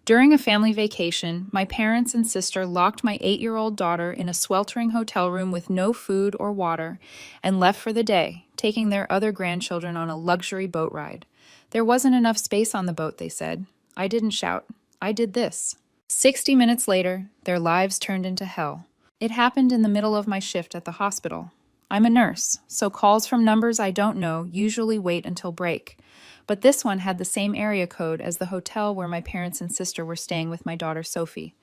During a family vacation, my parents and sister locked my 8-year-old daughter in a sweltering hotel room with no food or water and left for the day, taking their other grandchildren on a luxury boat ride. There wasn't enough space on the boat, they said. I didn't shout. I did this. 60 minutes later, their lives turned into hell. It happened in the middle of my shift at the hospital. I'm a nurse, so calls from numbers I don't know usually wait until break. But this one had the same area code as the hotel where my parents and sister were staying with my daughter Sophie.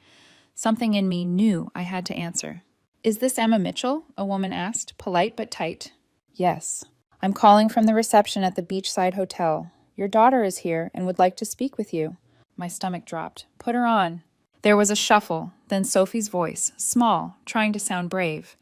Something in me knew I had to answer. "Is this Emma Mitchell?" a woman asked, polite but tight. "Yes. I'm calling from the reception at the Beachside Hotel. Your daughter is here and would like to speak with you." My stomach dropped. "Put her on." There was a shuffle, then Sophie's voice, small, trying to sound brave.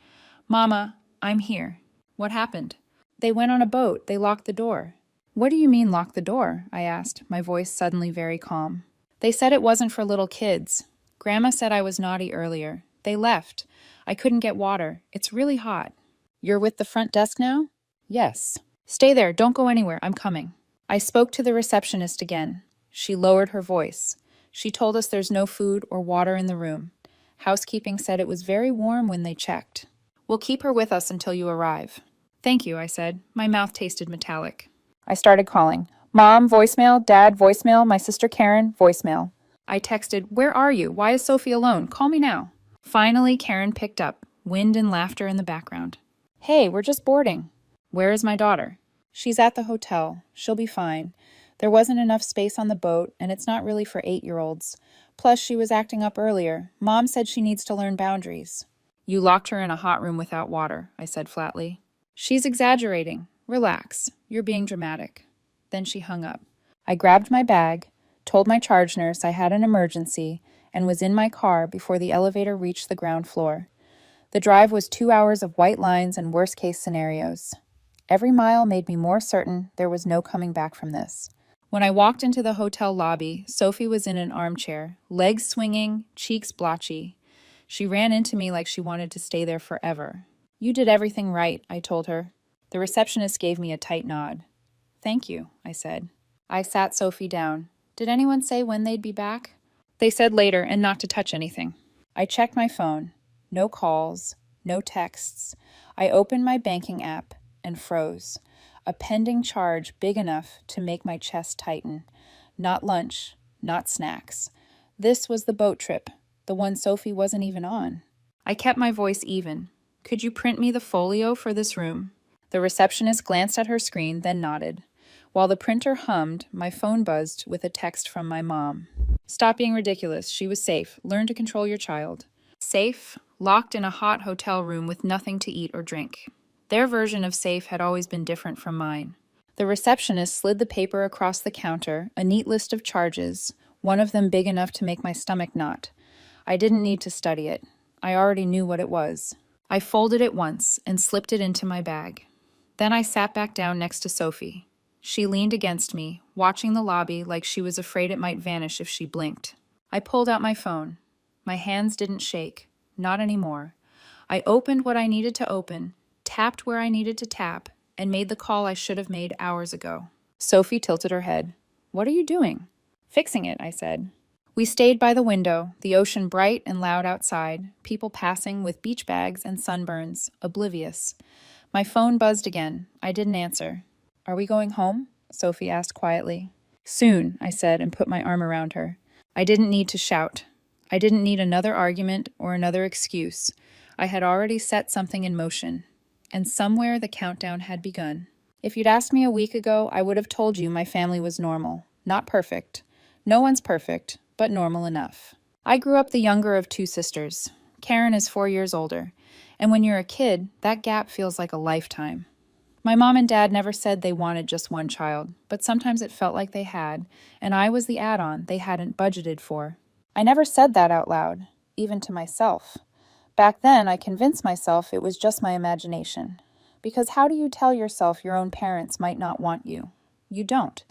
"Mama, I'm here." "What happened?" "They went on a boat. They locked the door." "What do you mean lock the door?" I asked, my voice suddenly very calm. "They said it wasn't for little kids. Grandma said I was naughty earlier. They left. I couldn't get water. It's really hot." "You're with the front desk now?" "Yes." "Stay there. Don't go anywhere. I'm coming." I spoke to the receptionist again. She lowered her voice. She told us there's no food or water in the room. Housekeeping said it was very warm when they checked. "We'll keep her with us until you arrive." "Thank you," I said. My mouth tasted metallic. I started calling. "Mom, voicemail. Dad, voicemail. My sister Karen, voicemail." I texted, "Where are you? Why is Sophie alone? Call me now." Finally, Karen picked up, wind and laughter in the background. "Hey, we're just boarding." "Where is my daughter?" "She's at the hotel. She'll be fine. There wasn't enough space on the boat, and it's not really for 8-year-olds. Plus, she was acting up earlier. Mom said she needs to learn boundaries." "You locked her in a hot room without water," I said flatly. "She's exaggerating. Relax. You're being dramatic." Then she hung up. I grabbed my bag, told my charge nurse I had an emergency, and was in my car before the elevator reached the ground floor. The drive was 2 hours of white lines and worst-case scenarios. Every mile made me more certain there was no coming back from this. When I walked into the hotel lobby, Sophie was in an armchair, legs swinging, cheeks blotchy. She ran into me like she wanted to stay there forever. "You did everything right," I told her. The receptionist gave me a tight nod. "Thank you," I said. I sat Sophie down. "Did anyone say when they'd be back?" "They said later and not to touch anything." I checked my phone. No calls, no texts. I opened my banking app and froze. A pending charge big enough to make my chest tighten. Not lunch, not snacks. This was the boat trip, the one Sophie wasn't even on. I kept my voice even. "Could you print me the folio for this room?" The receptionist glanced at her screen, then nodded. While the printer hummed, my phone buzzed with a text from my mom. "Stop being ridiculous. She was safe. Learn to control your child." Safe, locked in a hot hotel room with nothing to eat or drink. Their version of safe had always been different from mine. The receptionist slid the paper across the counter, a neat list of charges, one of them big enough to make my stomach knot. I didn't need to study it. I already knew what it was. I folded it once and slipped it into my bag. Then I sat back down next to Sophie. She leaned against me, watching the lobby like she was afraid it might vanish if she blinked. I pulled out my phone. My hands didn't shake. Not anymore. I opened what I needed to open, tapped where I needed to tap, and made the call I should have made hours ago. Sophie tilted her head. "What are you doing?" "Fixing it," I said. We stayed by the window, the ocean bright and loud outside, people passing with beach bags and sunburns, oblivious. My phone buzzed again. I didn't answer. "Are we going home?" Sophie asked quietly. "Soon," I said and put my arm around her. I didn't need to shout. I didn't need another argument or another excuse. I had already set something in motion. And somewhere the countdown had begun. If you'd asked me a week ago, I would have told you my family was normal. Not perfect. No one's perfect, but normal enough. I grew up the younger of 2 sisters. Karen is 4 years older. And when you're a kid, that gap feels like a lifetime. My mom and dad never said they wanted just one child, but sometimes it felt like they had, and I was the add-on they hadn't budgeted for. I never said that out loud, even to myself. Back then, I convinced myself it was just my imagination. Because how do you tell yourself your own parents might not want you? You don't.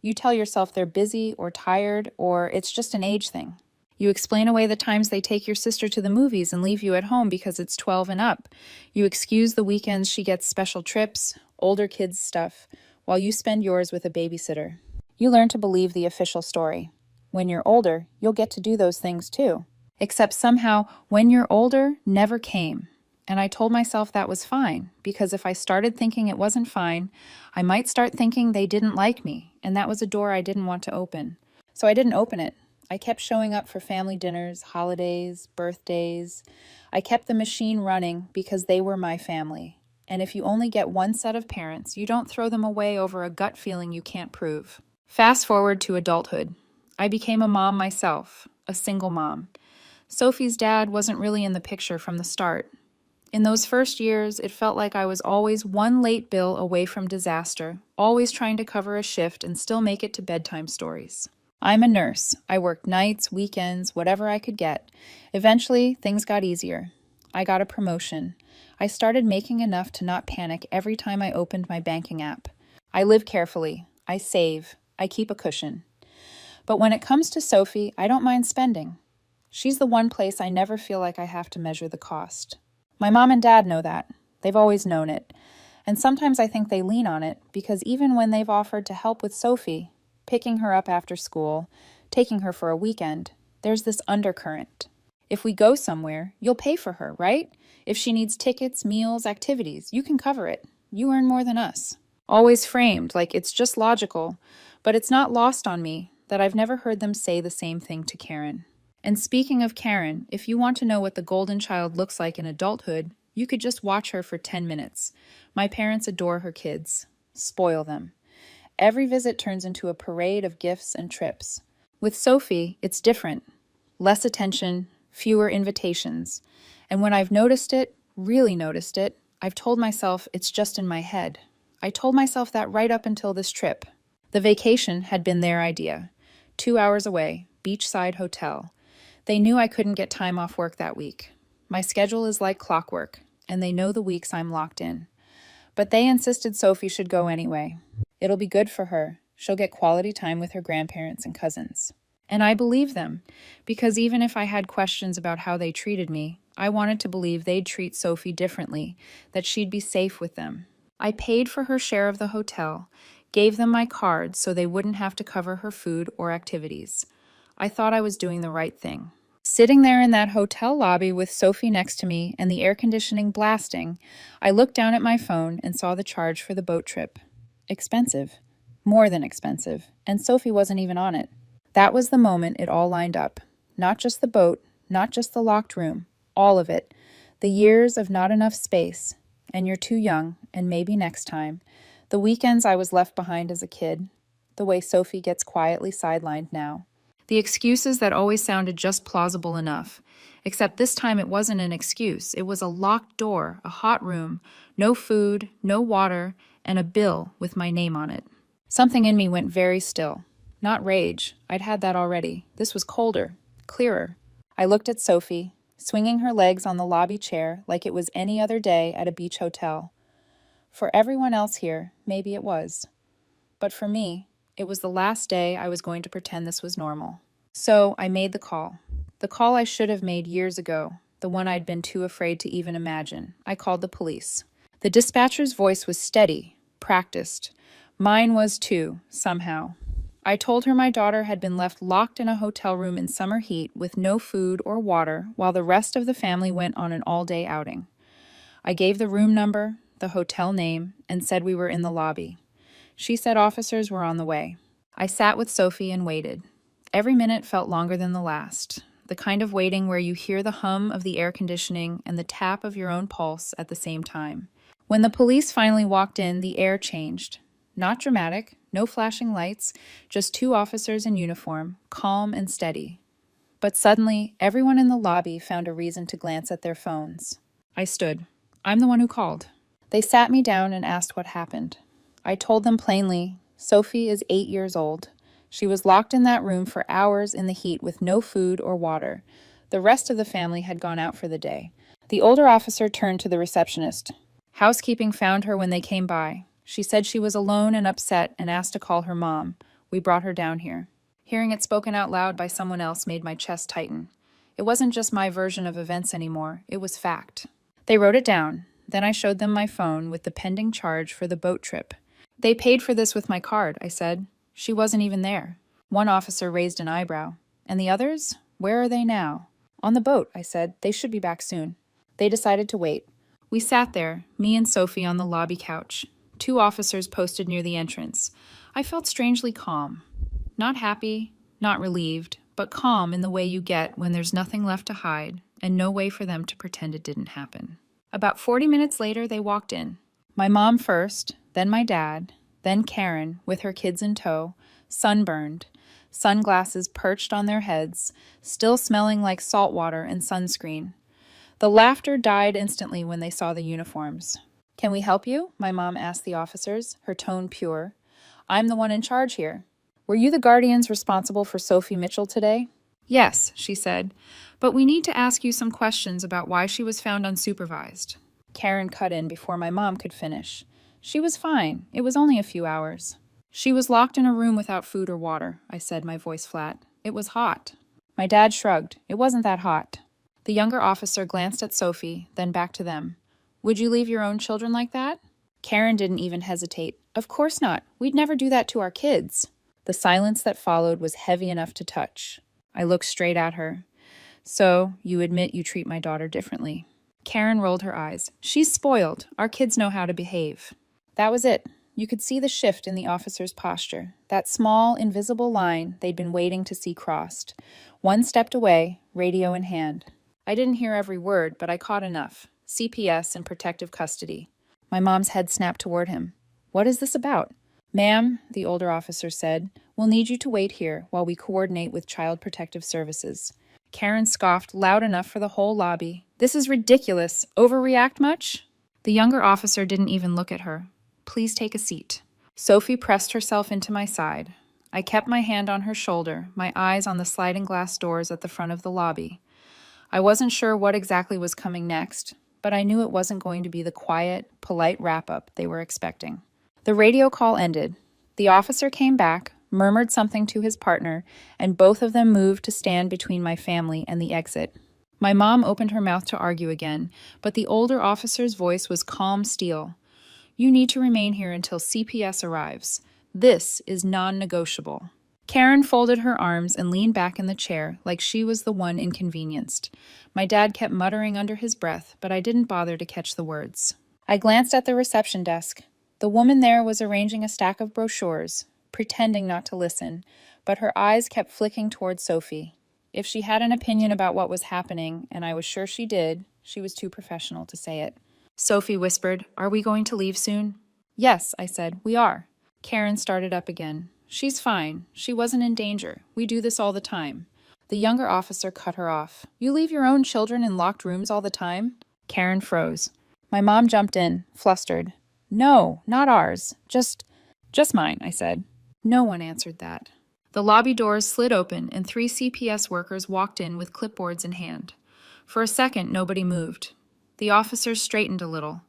You tell yourself they're busy or tired, or it's just an age thing. You explain away the times they take your sister to the movies and leave you at home because it's 12 and up. You excuse the weekends she gets special trips, older kids' stuff, while you spend yours with a babysitter. You learn to believe the official story. When you're older, you'll get to do those things too. Except somehow, when you're older never came. And I told myself that was fine, because if I started thinking it wasn't fine, I might start thinking they didn't like me, and that was a door I didn't want to open. So I didn't open it. I kept showing up for family dinners, holidays, birthdays. I kept the machine running because they were my family. And if you only get one set of parents, you don't throw them away over a gut feeling you can't prove. Fast forward to adulthood. I became a mom myself, a single mom. Sophie's dad wasn't really in the picture from the start. In those first years, it felt like I was always one late bill away from disaster, always trying to cover a shift and still make it to bedtime stories. I'm a nurse. I worked nights, weekends, whatever I could get. Eventually, things got easier. I got a promotion. I started making enough to not panic every time I opened my banking app. I live carefully. I save. I keep a cushion. But when it comes to Sophie, I don't mind spending. She's the one place I never feel like I have to measure the cost. My mom and dad know that. They've always known it. And sometimes I think they lean on it because even when they've offered to help with Sophie, picking her up after school, taking her for a weekend, there's this undercurrent. If we go somewhere, you'll pay for her, right? If she needs tickets, meals, activities, you can cover it. You earn more than us. Always framed like it's just logical, but it's not lost on me that I've never heard them say the same thing to Karen. And speaking of Karen, if you want to know what the golden child looks like in adulthood, you could just watch her for 10 minutes. My parents adore her kids. Spoil them. Every visit turns into a parade of gifts and trips. With Sophie, it's different. Less attention, fewer invitations. And when I've noticed it, really noticed it, I've told myself it's just in my head. I told myself that right up until this trip. The vacation had been their idea. 2 hours away, beachside hotel. They knew I couldn't get time off work that week. My schedule is like clockwork, and they know the weeks I'm locked in. But they insisted Sophie should go anyway. It'll be good for her. She'll get quality time with her grandparents and cousins. And I believe them, because even if I had questions about how they treated me, I wanted to believe they'd treat Sophie differently, that she'd be safe with them. I paid for her share of the hotel, gave them my card so they wouldn't have to cover her food or activities. I thought I was doing the right thing. Sitting there in that hotel lobby with Sophie next to me and the air conditioning blasting, I looked down at my phone and saw the charge for the boat trip. Expensive. More than expensive. And Sophie wasn't even on it. That was the moment it all lined up. Not just the boat, not just the locked room. All of it. The years of not enough space. And you're too young, and maybe next time. The weekends I was left behind as a kid. The way Sophie gets quietly sidelined now. The excuses that always sounded just plausible enough. Except this time it wasn't an excuse. It was a locked door, a hot room, no food, no water, and a bill with my name on it. Something in me went very still. Not rage. I'd had that already. This was colder, clearer. I looked at Sophie, swinging her legs on the lobby chair like it was any other day at a beach hotel. For everyone else here, maybe it was. But for me, it was the last day I was going to pretend this was normal. So I made the call. The call I should have made years ago, the one I'd been too afraid to even imagine. I called the police. The dispatcher's voice was steady, practiced. Mine was too, somehow. I told her my daughter had been left locked in a hotel room in summer heat with no food or water while the rest of the family went on an all-day outing. I gave the room number, the hotel name, and said we were in the lobby. She said officers were on the way. I sat with Sophie and waited. Every minute felt longer than the last, the kind of waiting where you hear the hum of the air conditioning and the tap of your own pulse at the same time. When the police finally walked in, the air changed. Not dramatic, no flashing lights, just 2 officers in uniform, calm and steady. But suddenly, everyone in the lobby found a reason to glance at their phones. I stood. I'm the one who called. They sat me down and asked what happened. I told them plainly, Sophie is 8 years old. She was locked in that room for hours in the heat with no food or water. The rest of the family had gone out for the day. The older officer turned to the receptionist. Housekeeping found her when they came by. She said she was alone and upset and asked to call her mom. We brought her down here. Hearing it spoken out loud by someone else made my chest tighten. It wasn't just my version of events anymore. It was fact. They wrote it down. Then I showed them my phone with the pending charge for the boat trip. They paid for this with my card, I said. She wasn't even there. One officer raised an eyebrow. And the others? Where are they now? On the boat, I said. They should be back soon. They decided to wait. We sat there, me and Sophie on the lobby couch. Two officers posted near the entrance. I felt strangely calm. Not happy, not relieved, but calm in the way you get when there's nothing left to hide and no way for them to pretend it didn't happen. About 40 minutes later, they walked in. My mom first, then my dad, then Karen, with her kids in tow, sunburned, sunglasses perched on their heads, still smelling like salt water and sunscreen. The laughter died instantly when they saw the uniforms. "Can we help you?" my mom asked the officers, her tone pure. "I'm the one in charge here. Were you the guardians responsible for Sophie Mitchell today?" "Yes," she said, "but we need to ask you some questions about why she was found unsupervised." Karen cut in before my mom could finish. "She was fine. It was only a few hours." "She was locked in a room without food or water," I said, my voice flat. "It was hot." My dad shrugged. "It wasn't that hot." The younger officer glanced at Sophie, then back to them. "Would you leave your own children like that?" Karen didn't even hesitate. "Of course not. We'd never do that to our kids." The silence that followed was heavy enough to touch. I looked straight at her. "So, you admit you treat my daughter differently?" Karen rolled her eyes. "She's spoiled. Our kids know how to behave." That was it. You could see the shift in the officer's posture. That small, invisible line they'd been waiting to see crossed. One stepped away, radio in hand. I didn't hear every word, but I caught enough. CPS and protective custody. My mom's head snapped toward him. "What is this about?" "Ma'am," the older officer said, "we'll need you to wait here while we coordinate with Child Protective Services." Karen scoffed loud enough for the whole lobby. "This is ridiculous. Overreact much?" The younger officer didn't even look at her. "Please take a seat." Sophie pressed herself into my side. I kept my hand on her shoulder, my eyes on the sliding glass doors at the front of the lobby. I wasn't sure what exactly was coming next, but I knew it wasn't going to be the quiet, polite wrap-up they were expecting. The radio call ended. The officer came back, murmured something to his partner, and both of them moved to stand between my family and the exit. My mom opened her mouth to argue again, but the older officer's voice was calm steel. "You need to remain here until CPS arrives. This is non-negotiable." Karen folded her arms and leaned back in the chair like she was the one inconvenienced. My dad kept muttering under his breath, but I didn't bother to catch the words. I glanced at the reception desk. The woman there was arranging a stack of brochures, pretending not to listen, but her eyes kept flicking toward Sophie. If she had an opinion about what was happening, and I was sure she did, she was too professional to say it. Sophie whispered, "Are we going to leave soon?" "Yes," I said, "we are." Karen started up again. "She's fine. She wasn't in danger. We do this all the time." The younger officer cut her off. "You leave your own children in locked rooms all the time?" Karen froze. My mom jumped in, flustered. "No, not ours. Just mine," I said. No one answered that. The lobby doors slid open and 3 CPS workers walked in with clipboards in hand. For a second, nobody moved. The officers straightened a little.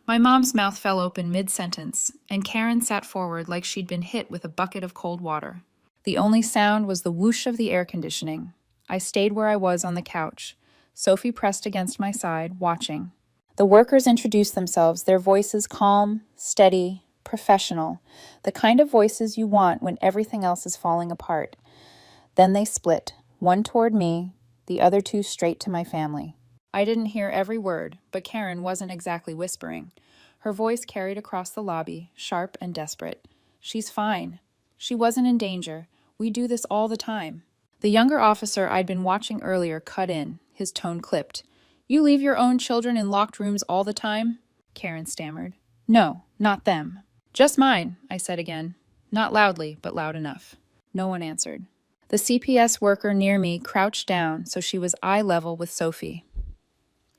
My mom's mouth fell open mid-sentence, and Karen sat forward like she'd been hit with a bucket of cold water. The only sound was the whoosh of the air conditioning. I stayed where I was on the couch. Sophie pressed against my side, watching. The workers introduced themselves, their voices calm, steady, professional, the kind of voices you want when everything else is falling apart. Then they split, one toward me, the other two straight to my family. I didn't hear every word, but Karen wasn't exactly whispering. Her voice carried across the lobby, sharp and desperate. "She's fine. She wasn't in danger. We do this all the time." The younger officer I'd been watching earlier cut in, his tone clipped. "You leave your own children in locked rooms all the time?" Karen stammered. "No, not them." "Just mine," I said again. Not loudly, but loud enough. No one answered. The CPS worker near me crouched down so she was eye level with Sophie.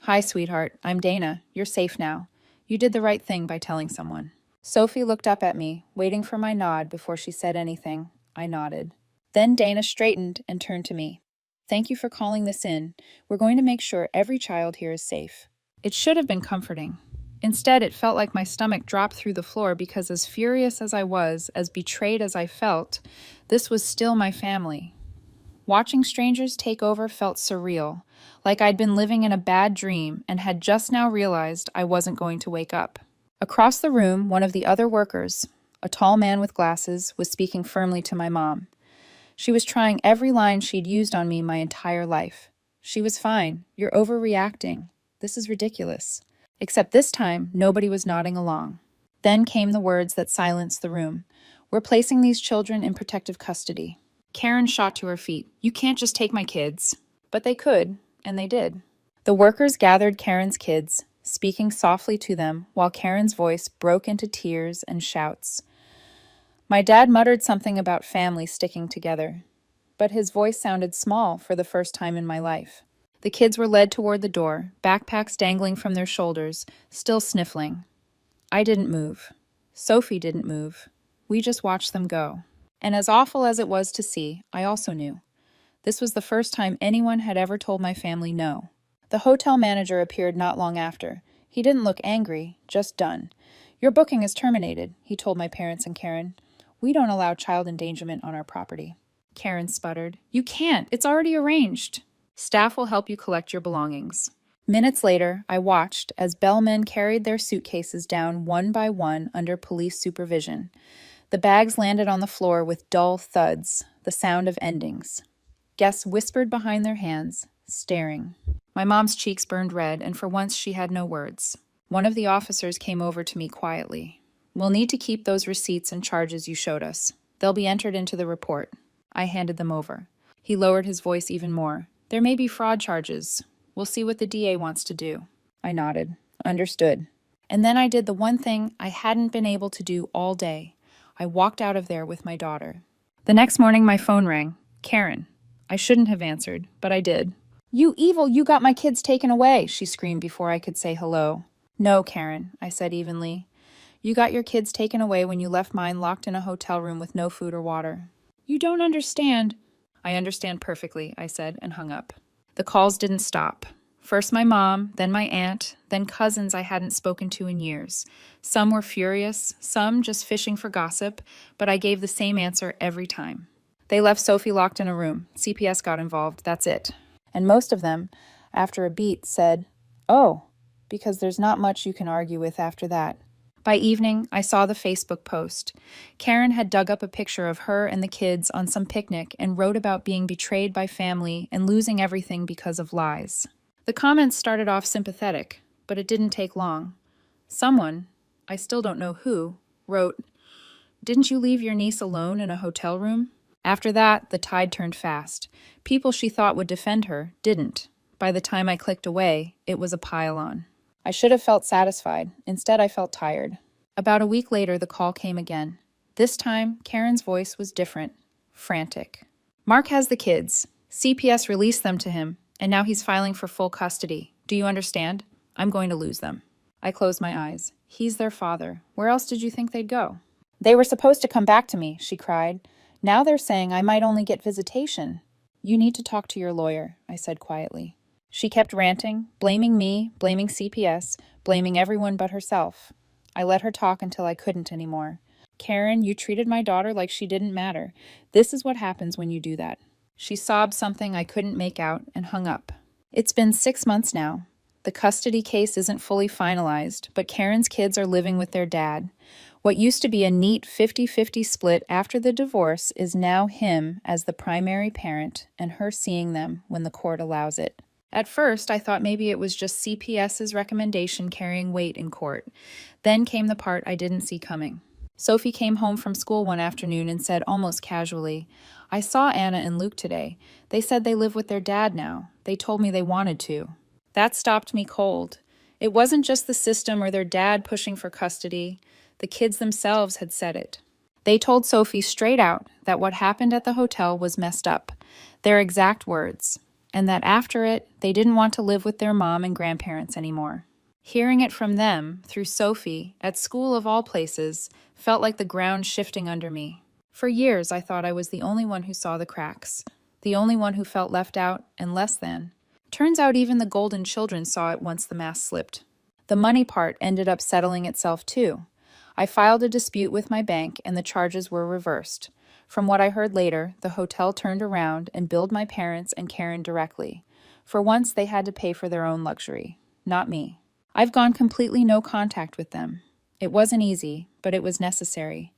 "Hi, sweetheart. I'm Dana. You're safe now. You did the right thing by telling someone." Sophie looked up at me, waiting for my nod before she said anything. I nodded. Then Dana straightened and turned to me. "Thank you for calling this in. We're going to make sure every child here is safe." It should have been comforting. Instead, it felt like my stomach dropped through the floor because as furious as I was, as betrayed as I felt, this was still my family. Watching strangers take over felt surreal, like I'd been living in a bad dream and had just now realized I wasn't going to wake up. Across the room, one of the other workers, a tall man with glasses, was speaking firmly to my mom. She was trying every line she'd used on me my entire life. She was fine. You're overreacting. This is ridiculous. Except this time, nobody was nodding along. Then came the words that silenced the room. We're placing these children in protective custody. Karen shot to her feet. You can't just take my kids. But they could, and they did. The workers gathered Karen's kids, speaking softly to them while Karen's voice broke into tears and shouts. My dad muttered something about family sticking together, but his voice sounded small for the first time in my life. The kids were led toward the door, backpacks dangling from their shoulders, still sniffling. I didn't move. Sophie didn't move. We just watched them go. And as awful as it was to see, I also knew. This was the first time anyone had ever told my family no. The hotel manager appeared not long after. He didn't look angry, just done. Your booking is terminated, he told my parents and Karen. We don't allow child endangerment on our property. Karen sputtered. You can't. It's already arranged. Staff will help you collect your belongings. Minutes later, I watched as bellmen carried their suitcases down one by one under police supervision. The bags landed on the floor with dull thuds, the sound of endings. Guests whispered behind their hands, staring. My mom's cheeks burned red, and for once she had no words. One of the officers came over to me quietly. We'll need to keep those receipts and charges you showed us. They'll be entered into the report. I handed them over. He lowered his voice even more. There may be fraud charges. We'll see what the DA wants to do. I nodded. Understood. And then I did the one thing I hadn't been able to do all day. I walked out of there with my daughter. The next morning my phone rang. Karen. I shouldn't have answered, but I did. You evil, you got my kids taken away, she screamed before I could say hello. No, Karen, I said evenly. You got your kids taken away when you left mine locked in a hotel room with no food or water. You don't understand. I understand perfectly, I said, and hung up. The calls didn't stop. First my mom, then my aunt, then cousins I hadn't spoken to in years. Some were furious, some just fishing for gossip, but I gave the same answer every time. They left Sophie locked in a room. CPS got involved, that's it. And most of them, after a beat, said, oh, because there's not much you can argue with after that. By evening, I saw the Facebook post. Karen had dug up a picture of her and the kids on some picnic and wrote about being betrayed by family and losing everything because of lies. The comments started off sympathetic, but it didn't take long. Someone, I still don't know who, wrote, "Didn't you leave your niece alone in a hotel room?" After that, the tide turned fast. People she thought would defend her didn't. By the time I clicked away, it was a pile-on. I should have felt satisfied. Instead, I felt tired. About a week later, the call came again. This time, Karen's voice was different, frantic. Mark has the kids. CPS released them to him, and now he's filing for full custody. Do you understand? I'm going to lose them. I closed my eyes. He's their father. Where else did you think they'd go? They were supposed to come back to me, she cried. Now they're saying I might only get visitation. You need to talk to your lawyer, I said quietly. She kept ranting, blaming me, blaming CPS, blaming everyone but herself. I let her talk until I couldn't anymore. Karen, you treated my daughter like she didn't matter. This is what happens when you do that. She sobbed something I couldn't make out and hung up. It's been 6 months now. The custody case isn't fully finalized, but Karen's kids are living with their dad. What used to be a neat 50-50 split after the divorce is now him as the primary parent and her seeing them when the court allows it. At first, I thought maybe it was just CPS's recommendation carrying weight in court. Then came the part I didn't see coming. Sophie came home from school one afternoon and said almost casually, I saw Anna and Luke today. They said they live with their dad now. They told me they wanted to. That stopped me cold. It wasn't just the system or their dad pushing for custody. The kids themselves had said it. They told Sophie straight out that what happened at the hotel was messed up, their exact words, and that after it, they didn't want to live with their mom and grandparents anymore. Hearing it from them, through Sophie, at school of all places, felt like the ground shifting under me. For years, I thought I was the only one who saw the cracks, the only one who felt left out and less than. Turns out even the Golden children saw it once the mask slipped. The money part ended up settling itself too. I filed a dispute with my bank and the charges were reversed. From what I heard later, the hotel turned around and billed my parents and Karen directly. For once, they had to pay for their own luxury, not me. I've gone completely no contact with them. It wasn't easy, but it was necessary.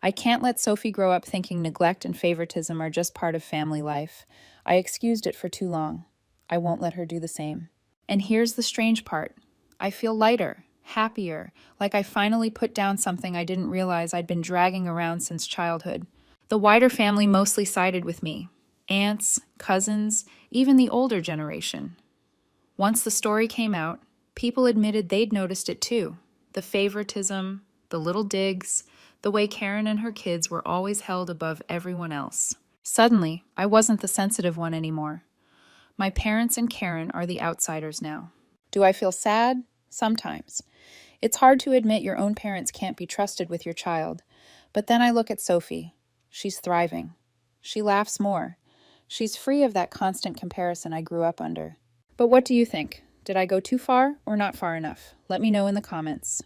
I can't let Sophie grow up thinking neglect and favoritism are just part of family life. I excused it for too long. I won't let her do the same. And here's the strange part. I feel lighter, happier, like I finally put down something I didn't realize I'd been dragging around since childhood. The wider family mostly sided with me. Aunts, cousins, even the older generation. Once the story came out, people admitted they'd noticed it too. The favoritism, the little digs, the way Karen and her kids were always held above everyone else. Suddenly, I wasn't the sensitive one anymore. My parents and Karen are the outsiders now. Do I feel sad? Sometimes. It's hard to admit your own parents can't be trusted with your child. But then I look at Sophie. She's thriving. She laughs more. She's free of that constant comparison I grew up under. But what do you think? Did I go too far or not far enough? Let me know in the comments.